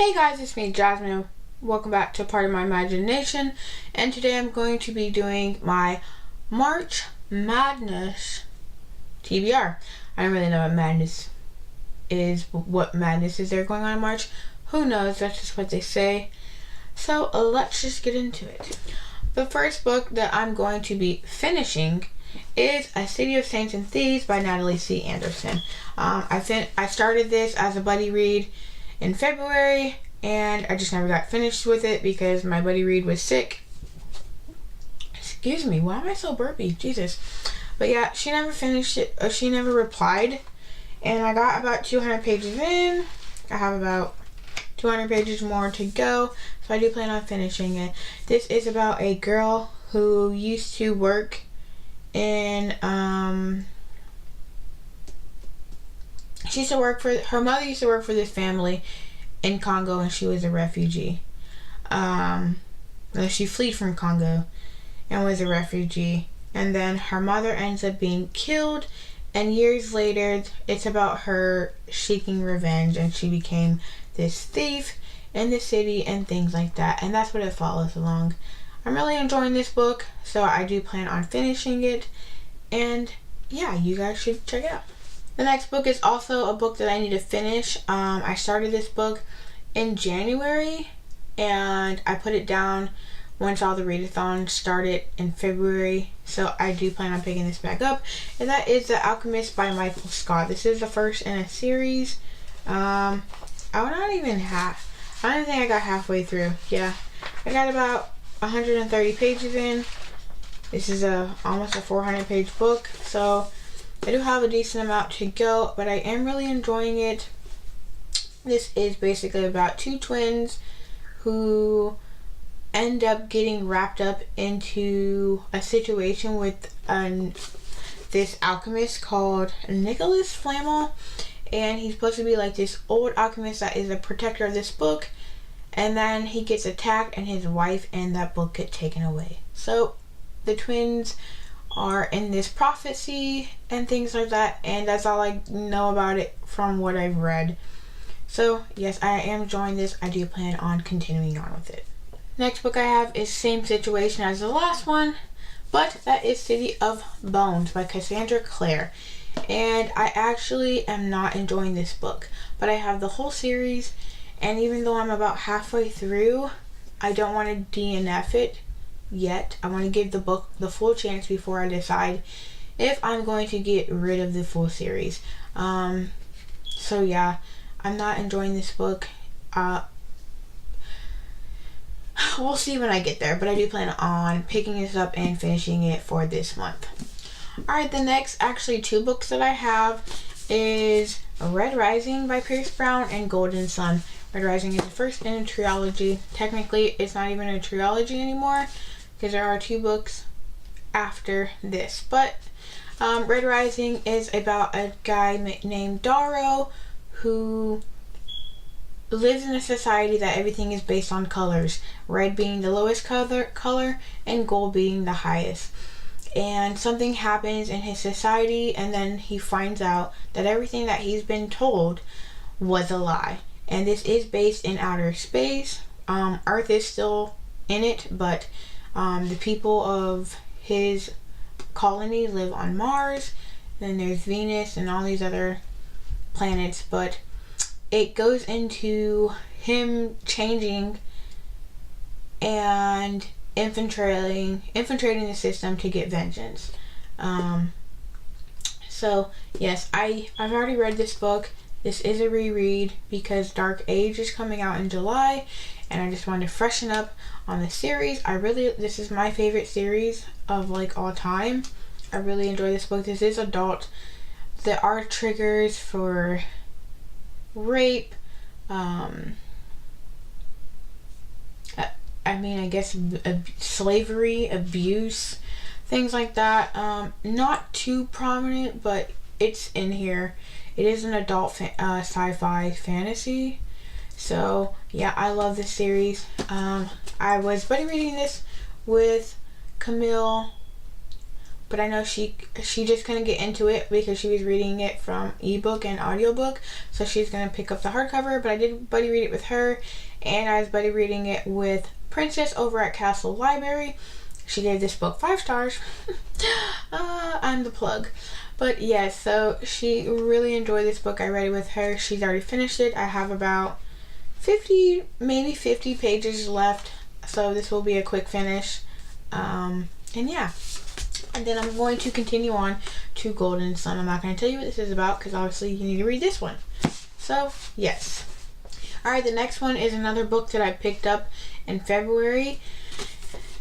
Hey guys, it's me, Jasmine. Welcome back to Part of My Imagination, and today I'm going to be doing my March Madness TBR. I don't really know what madness is there going on in March. Who knows? That's just what they say. So let's just get into it. The first book that I'm going to be finishing is A City of Saints and Thieves by Natalie C. Anderson. I started this as a buddy read in February, and I just never got finished with it because my buddy read was sick. Excuse me, why am I so burpy? Jesus. But yeah, she never finished it. She never replied, and I got about 200 pages in. I have about 200 pages more to go, so I do plan on finishing it. This is about a girl who used to work in her mother used to work for this family in Congo, and she was a refugee. She fled from Congo and was a refugee, and then her mother ends up being killed, and years later it's about her seeking revenge, and she became this thief in the city and things like that, and that's what it follows along. I'm really enjoying this book, so I do plan on finishing it, and yeah, you guys should check it out. The next book is also a book that I need to finish. I started this book in January, and I put it down once all the readathons started in February, so I do plan on picking this back up, and that is The Alchemist by Michael Scott. This is the first in a series. I don't think I got halfway through. Yeah, I got about 130 pages in. This is almost a 400 page book, so I do have a decent amount to go, but I am really enjoying it. This is basically about two twins who end up getting wrapped up into a situation with this alchemist called Nicholas Flamel, and he's supposed to be like this old alchemist that is a protector of this book, and then he gets attacked and his wife and that book get taken away. So the twins are in this prophecy and things like that, and that's all I know about it from what I've read. So yes, I am enjoying this. I do plan on continuing on with it. Next book I have is same situation as the last one, but that is City of Bones by Cassandra Clare, and I actually am not enjoying this book, but I have the whole series, and even though I'm about halfway through, I don't want to DNF it yet. I want to give the book the full chance before I decide if I'm going to get rid of the full series. So yeah, I'm not enjoying this book. We'll see when I get there, but I do plan on picking this up and finishing it for this month. Alright, the next actually two books that I have is Red Rising by Pierce Brown and Golden Sun. Red Rising is the first in a trilogy. Technically, it's not even a trilogy anymore because there are two books after this. But Red Rising is about a guy named Darrow who lives in a society that everything is based on colors. Red being the lowest color and gold being the highest. And something happens in his society, and then he finds out that everything that he's been told was a lie. And this is based in outer space. Earth is still in it, but the people of his colony live on Mars. Then there's Venus and all these other planets, but it goes into him changing and infiltrating the system to get vengeance. So yes, I've already read this book. This is a reread because Dark Age is coming out in July, and I just wanted to freshen up on the series. This is my favorite series of like all time. I really enjoy this book. This is adult. There are triggers for rape, I guess slavery, abuse, things like that. Not too prominent, but it's in here. It is an adult sci-fi fantasy. So yeah, I love this series. I was buddy reading this with Camille but I know she just couldn't get into it because she was reading it from ebook and audiobook, so she's gonna pick up the hardcover. But I did buddy read it with her, and I was buddy reading it with Princess over at Castle Library. She gave this book 5 stars. I'm the plug. But yes, so she really enjoyed this book. I read it with her. She's already finished it. I have about 50, maybe 50 pages left, so this will be a quick finish. And yeah, and then I'm going to continue on to Golden Sun. I'm not going to tell you what this is about because obviously you need to read this one. So yes. Alright, the next one is another book that I picked up in February,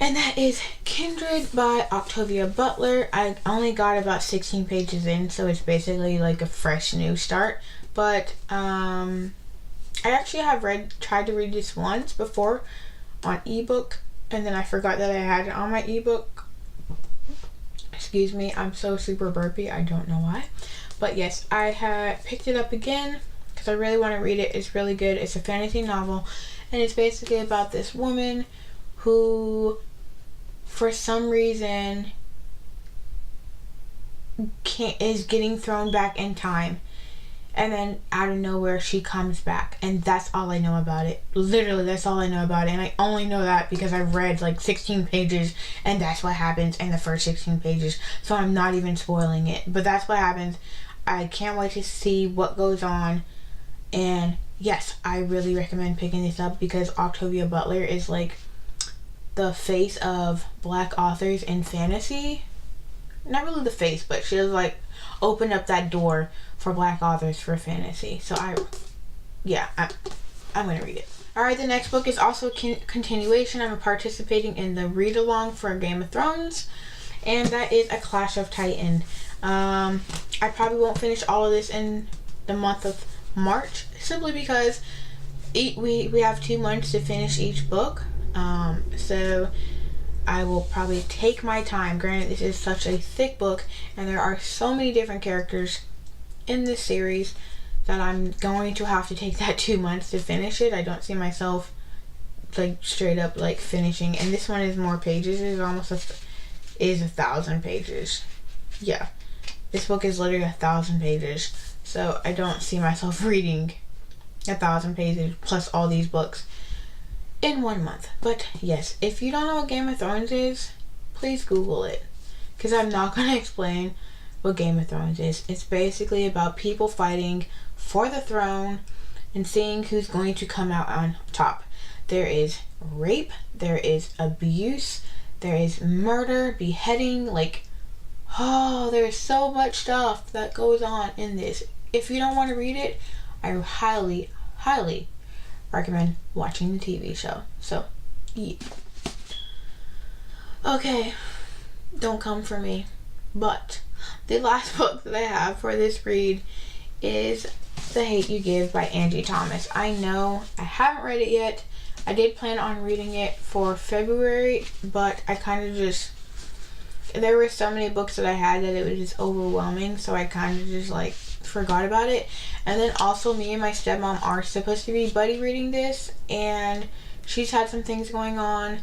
and that is Kindred by Octavia Butler. I only got about 16 pages in, so it's basically like a fresh new start. But I actually have tried to read this once before on ebook, and then I forgot that I had it on my ebook. Excuse me, I'm so super burpy, I don't know why. But yes, I had picked it up again because I really want to read it. It's really good. It's a fantasy novel, and it's basically about this woman who, for some reason, is getting thrown back in time, and then out of nowhere she comes back, and that's all I know about it. Literally, that's all I know about it, and I only know that because I've read like 16 pages, and that's what happens in the first 16 pages, so I'm not even spoiling it, but that's what happens. I can't wait to see what goes on, and yes, I really recommend picking this up because Octavia Butler is like the face of Black authors in fantasy. Not really the face, but she has like opened up that door for Black authors for fantasy. So I'm gonna read it. Alright, the next book is also a continuation. I'm participating in the read along for Game of Thrones, and that is A Clash of Titan. I probably won't finish all of this in the month of March, simply because we have 2 months to finish each book. So I will probably take my time. Granted, this is such a thick book, and there are so many different characters in this series that I'm going to have to take that 2 months to finish it. I don't see myself like straight up like finishing. And this one is more pages. It's almost 1,000 pages. Yeah, this book is literally 1,000 pages. So I don't see myself reading 1,000 pages plus all these books in 1 month. But yes, if you don't know what Game of Thrones is, please Google it, because I'm not going to explain what Game of Thrones is. It's basically about people fighting for the throne and seeing who's going to come out on top. There is rape, there is abuse, there is murder, beheading, there's so much stuff that goes on in this. If you don't want to read it, I highly, highly recommend watching the TV show. So, yeah. Okay, don't come for me. But the last book that I have for this read is The Hate You Give by Angie Thomas. I know I haven't read it yet. I did plan on reading it for February, but I kind of just, there were so many books that I had that it was just overwhelming, so I kind of just forgot about it. And then also, me and my stepmom are supposed to be buddy reading this, and she's had some things going on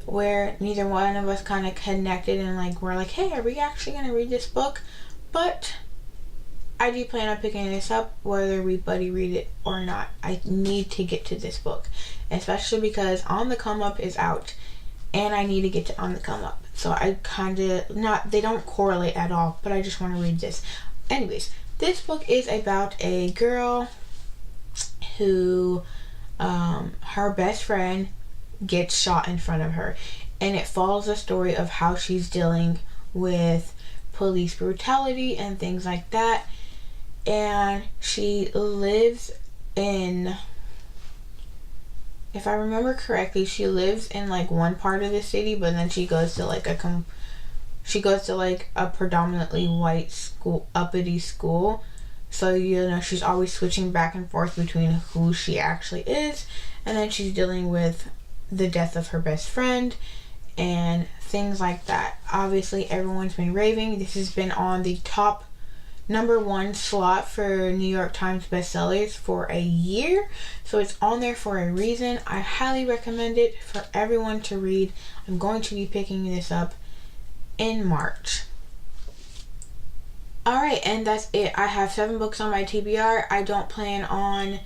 where neither one of us kind of connected, and we're like, hey, are we actually going to read this book? But I do plan on picking this up whether we buddy read it or not. I need to get to this book, especially because On the Come Up is out, and I need to get to On the Come Up. So I kind of, they don't correlate at all, but I just want to read this. Anyways, this book is about a girl who, her best friend gets shot in front of her, and it follows the story of how she's dealing with police brutality and things like that. And she lives in, if I remember correctly, she lives in one part of the city, but then she goes to a predominantly white school, uppity school. So, she's always switching back and forth between who she actually is, and then she's dealing with the death of her best friend and things like that. Obviously, everyone's been raving. This has been on the top #1 slot for New York Times bestsellers for a year, so it's on there for a reason. I highly recommend it for everyone to read. I'm going to be picking this up, in March. Alright, and that's it. I have 7 books on my TBR. I don't plan on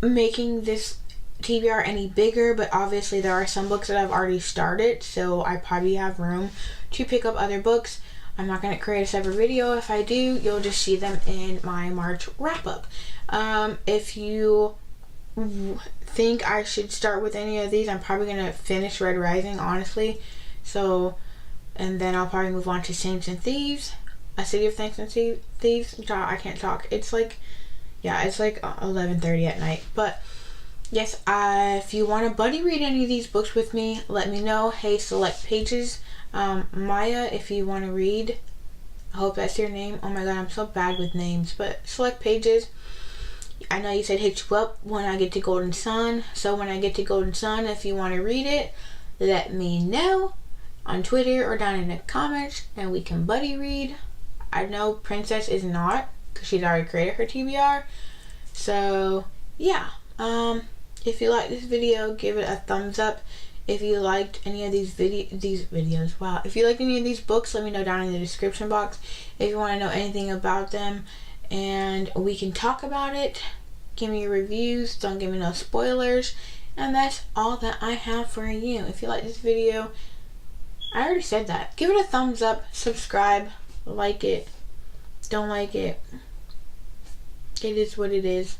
making this TBR any bigger, but obviously there are some books that I've already started, so I probably have room to pick up other books. I'm not going to create a separate video. If I do, you'll just see them in my March wrap-up. If you think I should start with any of these, I'm probably going to finish Red Rising, honestly. So, and then I'll probably move on to Saints and Thieves. A City of Saints and Thieves. I can't talk. It's like, yeah, it's like 11:30 at night. But yes, if you want to buddy read any of these books with me, let me know. Hey, Select Pages. Maya, if you want to read, I hope that's your name. Oh my god, I'm so bad with names. But Select Pages, I know you said hit you up when I get to Golden Sun. So when I get to Golden Sun, if you want to read it, let me know on Twitter or down in the comments, and we can buddy read. I know Princess is not, because she's already created her TBR. So yeah, if you like this video, give it a thumbs up. If you liked any of these videos, wow. If you liked any of these books, let me know down in the description box. If you want to know anything about them, and we can talk about it. Give me your reviews. Don't give me no spoilers. And that's all that I have for you. If you like this video, I already said that. Give it a thumbs up. Subscribe. Like it. Don't like it. It is what it is.